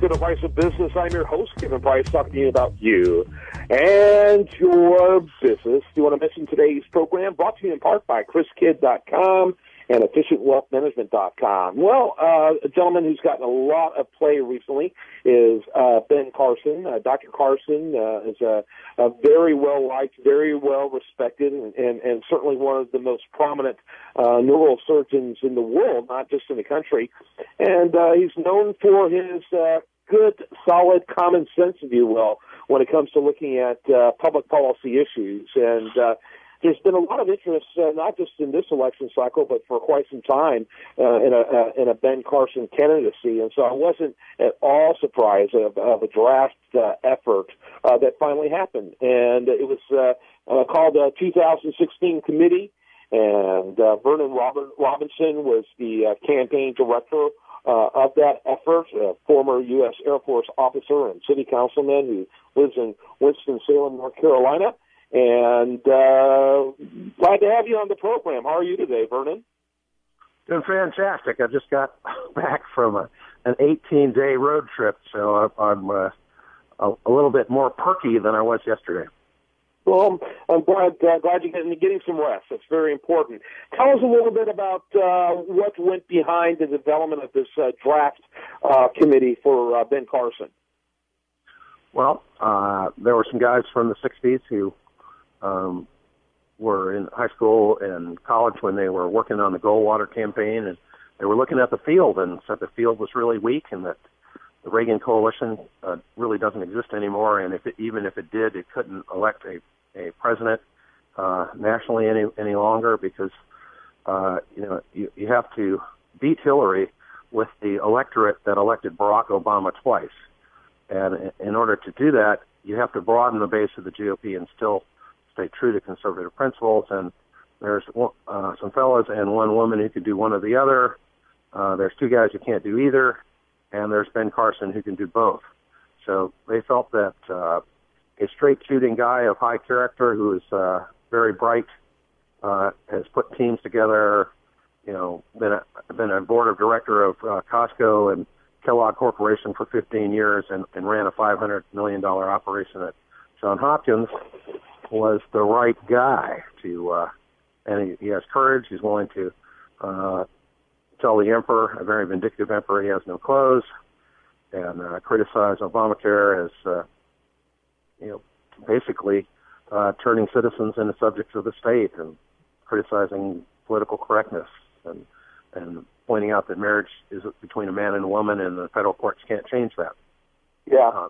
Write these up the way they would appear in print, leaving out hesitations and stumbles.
The Price of Business. I'm your host, Kevin Price, talking to you about you and your business. Do you want to mention today's program? Brought to you in part by ChrisKidd.com and EfficientWealthManagement.com. Well, a gentleman who's gotten a lot of play recently is Ben Carson. Dr. Carson is a very well-liked, very well-respected, and certainly one of the most prominent neurosurgeons in the world, not just in the country. And he's known for his good, solid common sense, if you will, when it comes to looking at public policy issues. And there's been a lot of interest, not just in this election cycle, but for quite some time in a Ben Carson candidacy. And so I wasn't at all surprised of a draft effort that finally happened. And it was called the 2016 Committee, and Vernon Robinson was the campaign director of that effort, a former U.S. Air Force officer and city councilman who lives in Winston-Salem, North Carolina. And glad to have you on the program. How are you today, Vernon? Doing fantastic. I just got back from an 18-day road trip, so I'm a little bit more perky than I was yesterday. Well, I'm glad you're getting some rest. That's very important. Tell us a little bit about what went behind the development of this draft committee for Ben Carson. Well, there were some guys from the 60s who were in high school and college when they were working on the Goldwater campaign, and they were looking at the field and said the field was really weak and that the Reagan coalition really doesn't exist anymore, and even if it did, it couldn't elect a president nationally any longer because you have to beat Hillary with the electorate that elected Barack Obama twice, and in order to do that, you have to broaden the base of the GOP and still stay true to conservative principles. And there's some fellas and one woman who could do one or the other. There's two guys who can't do either, and there's Ben Carson who can do both. So they felt that a straight-shooting guy of high character who is very bright, has put teams together, been a board of director of Costco and Kellogg Corporation for 15 years and ran a $500 million operation at Johns Hopkins, was the right guy to, and he has courage. He's willing to tell the emperor, a very vindictive emperor, he has no clothes, and criticize Obamacare as, basically turning citizens into subjects of the state and criticizing political correctness and pointing out that marriage is between a man and a woman, and the federal courts can't change that. Yeah.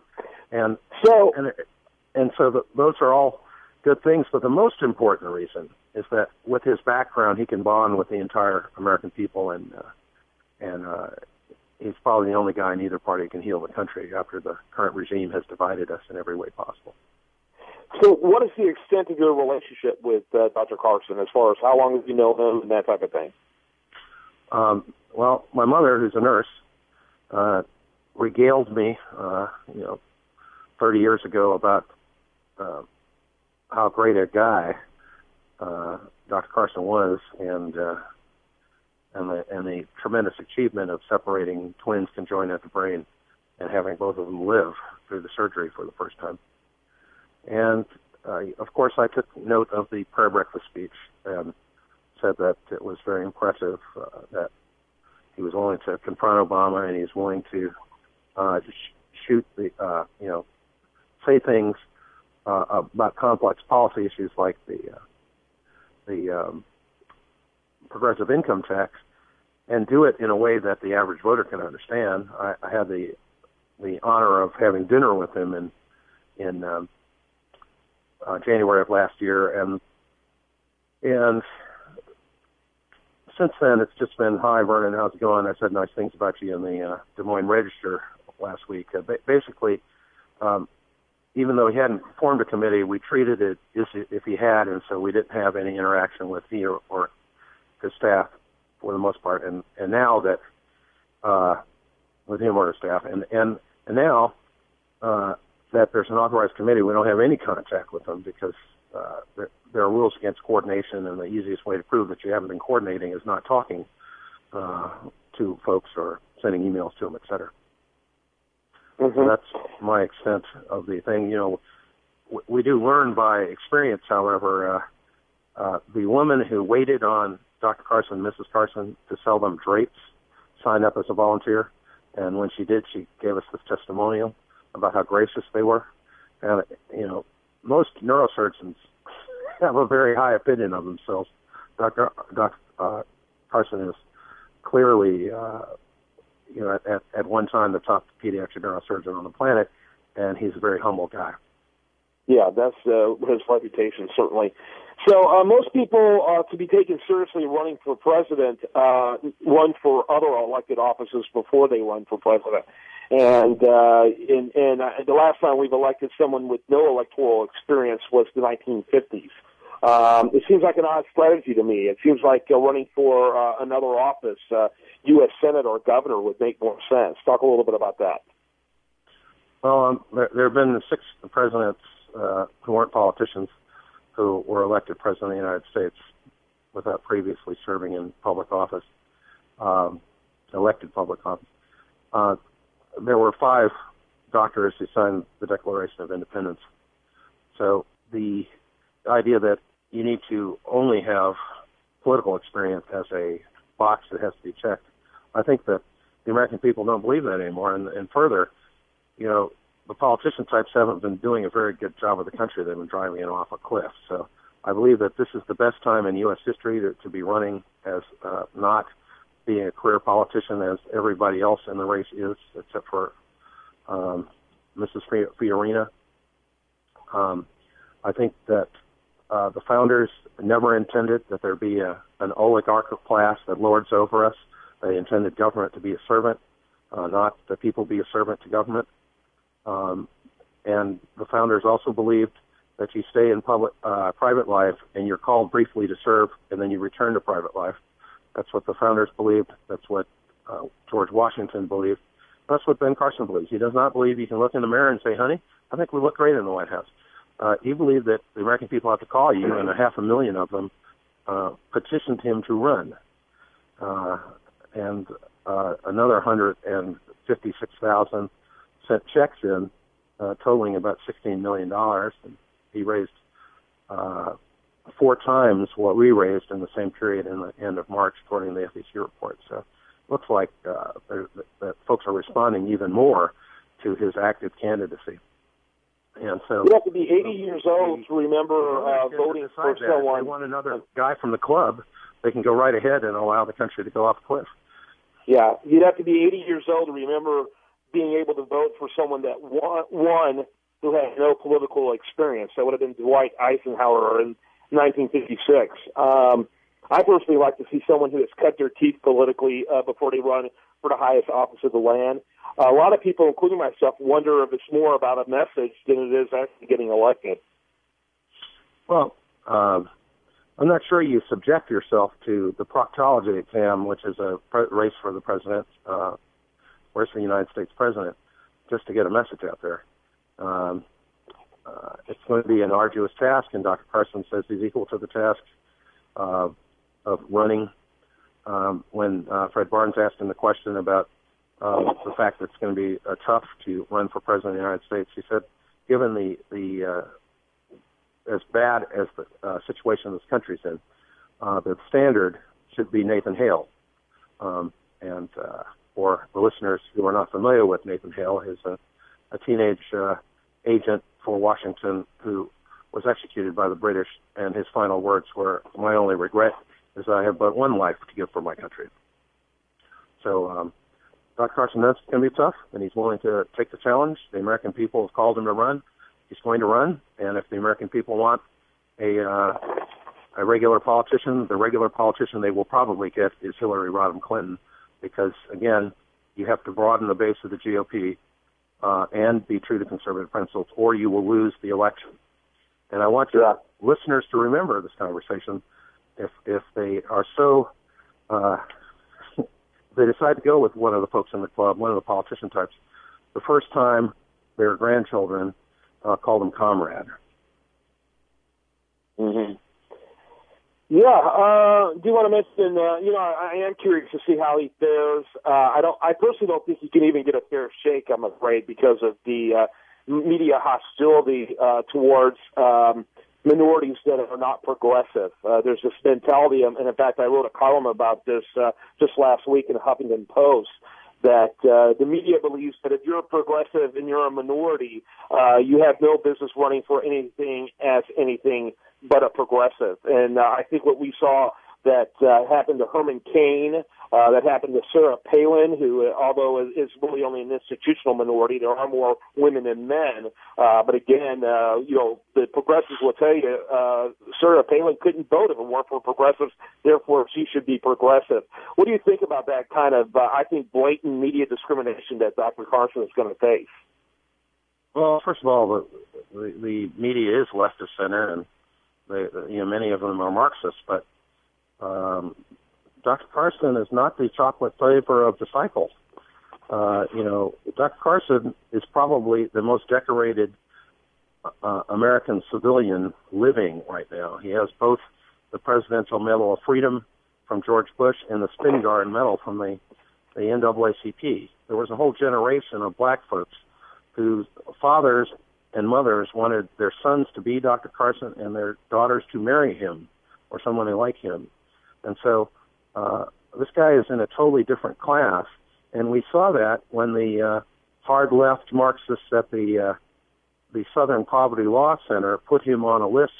So those are all good things, but the most important reason is that with his background, he can bond with the entire American people, and he's probably the only guy in either party who can heal the country after the current regime has divided us in every way possible. So what is the extent of your relationship with Dr. Carson as far as how long have you known him and that type of thing? Well, my mother, who's a nurse, regaled me, 30 years ago about how great a guy Dr. Carson was, and the tremendous achievement of separating twins conjoined at the brain and having both of them live through the surgery for the first time. And of course, I took note of the prayer breakfast speech and said that it was very impressive that he was willing to confront Obama and he's willing to shoot the, say things about complex policy issues like the progressive income tax, and do it in a way that the average voter can understand. I had the honor of having dinner with him in January of last year, and since then it's just been, "Hi, Vernon, how's it going?" I said nice things about you in the Des Moines Register last week. Basically, even though he hadn't formed a committee, we treated it as if he had, and so we didn't have any interaction with he or his staff for the most part. And now that with him or his staff, and now that there's an authorized committee, we don't have any contact with them because there are rules against coordination, and the easiest way to prove that you haven't been coordinating is not talking to folks or sending emails to them, et cetera. So that's my extent of the thing. We do learn by experience, however. The woman who waited on Dr. Carson, Mrs. Carson, to sell them drapes signed up as a volunteer. And when she did, she gave us this testimonial about how gracious they were. And, most neurosurgeons have a very high opinion of themselves. Dr. Carson is clearly, at one time the top pediatric neurosurgeon on the planet, and he's a very humble guy. Yeah, that's his reputation, certainly. So most people, to be taken seriously running for president, run for other elected offices before they run for president. And the last time we've elected someone with no electoral experience was the 1950s. It seems like an odd strategy to me. It seems like running for another office, U.S. Senate or governor, would make more sense. Talk a little bit about that. Well, there have been 6 presidents who weren't politicians who were elected president of the United States without previously serving in public office, elected public office. There were 5 doctors who signed the Declaration of Independence. So the idea that you need to only have political experience as a box that has to be checked, I think that the American people don't believe that anymore. And further, the politician types haven't been doing a very good job of the country. They've been driving it off a cliff. So I believe that this is the best time in U.S. history to be running as not being a career politician as everybody else in the race is, except for Mrs. Fiorina. I think that the founders never intended that there be an oligarchical class that lords over us. They intended government to be a servant, not the people be a servant to government. And the founders also believed that you stay in private life and you're called briefly to serve, and then you return to private life. That's what the founders believed. That's what George Washington believed. That's what Ben Carson believes. He does not believe you can look in the mirror and say, honey, I think we look great in the White House. He believed that the American people have to call you, and 500,000 of them petitioned him to run. And another 156,000 sent checks in, totaling about $16 million. And he raised 4 times what we raised in the same period in the end of March, according to the FEC report. So it looks like that folks are responding even more to his active candidacy. And so you have to be 80 years old to remember voting for someone. If they want another guy from the club, they can go right ahead and allow the country to go off a cliff. Yeah, you'd have to be 80 years old to remember being able to vote for someone that won who had no political experience. That would have been Dwight Eisenhower in 1956. I personally like to see someone who has cut their teeth politically before they run for the highest office of the land. A lot of people, including myself, wonder if it's more about a message than it is actually getting elected. Well, I'm not sure you subject yourself to the proctology exam, which is a race for the president, race for the United States president, just to get a message out there. It's going to be an arduous task, and Dr. Carson says he's equal to the task of running. When Fred Barnes asked him the question about the fact that it's going to be tough to run for president of the United States, he said, given the as bad as the situation this country's in, the standard should be Nathan Hale. And for the listeners who are not familiar with Nathan Hale, is a teenage agent for Washington who was executed by the British, and his final words were, "My only regret is I have but one life to give for my country." So Dr. Carson knows it's going to be tough, and he's willing to take the challenge. The American people have called him to run. He's going to run, and if the American people want a regular politician, the regular politician they will probably get is Hillary Rodham Clinton, because, again, you have to broaden the base of the GOP and be true to conservative principles, or you will lose the election. And I want your listeners to remember this conversation. If they are so they decide to go with one of the folks in the club, one of the politician types, the first time their grandchildren call them comrade. Mm-hmm. Yeah, do you want to mention, I am curious to see how he fares. I personally don't think he can even get a fair shake, I'm afraid, because of the media hostility towards minorities that are not progressive. There's this mentality, and in fact, I wrote a column about this just last week in the Huffington Post, that the media believes that if you're a progressive and you're a minority, you have no business running for anything as anything but a progressive. And I think what we saw that happened to Herman Cain, that happened to Sarah Palin, who, although is really only an institutional minority, there are more women than men. But again, the progressives will tell you Sarah Palin couldn't vote if it weren't for progressives, therefore she should be progressive. What do you think about that kind of, I think, blatant media discrimination that Dr. Carson is going to face? Well, first of all, the media is left of center, and many of them are Marxists, but Dr. Carson is not the chocolate flavor of the cycle. Dr. Carson is probably the most decorated American civilian living right now. He has both the Presidential Medal of Freedom from George Bush and the Spingarn Medal from the NAACP. There was a whole generation of black folks whose fathers and mothers wanted their sons to be Dr. Carson and their daughters to marry him or someone like him. And so this guy is in a totally different class, and we saw that when the hard left Marxists at the Southern Poverty Law Center put him on a list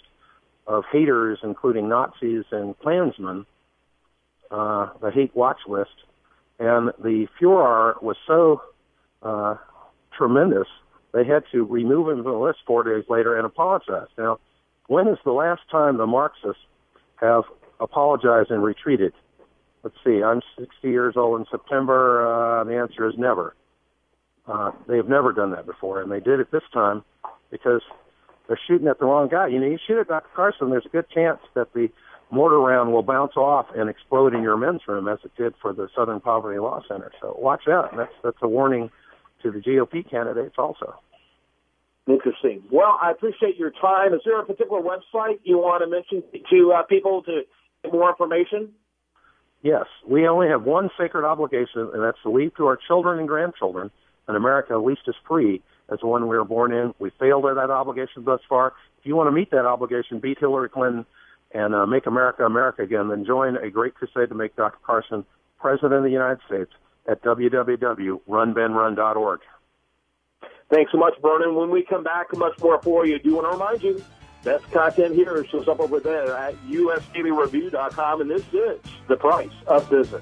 of haters, including Nazis and Klansmen, the hate watch list, and the furor was so tremendous they had to remove him from the list 4 days later and apologize. Now, when is the last time the Marxists have apologized and retreated? Let's see, I'm 60 years old in September. The answer is never. They've never done that before, and they did it this time because they're shooting at the wrong guy. You shoot at Dr. Carson, there's a good chance that the mortar round will bounce off and explode in your men's room as it did for the Southern Poverty Law Center. So watch out. That's a warning to the GOP candidates also. Interesting. Well, I appreciate your time. Is there a particular website you want to mention to people to get more information? Yes. We only have one sacred obligation, and that's to leave to our children and grandchildren an America at least as free as the one we were born in. We failed at that obligation thus far. If you want to meet that obligation, beat Hillary Clinton, and make America America again, then join a great crusade to make Dr. Carson President of the United States at www.runbenrun.org. Thanks so much, Vernon. When we come back, much more for you. Do want to remind you, best content here shows up over there at usdailyreview.com, and this is The Price of Business.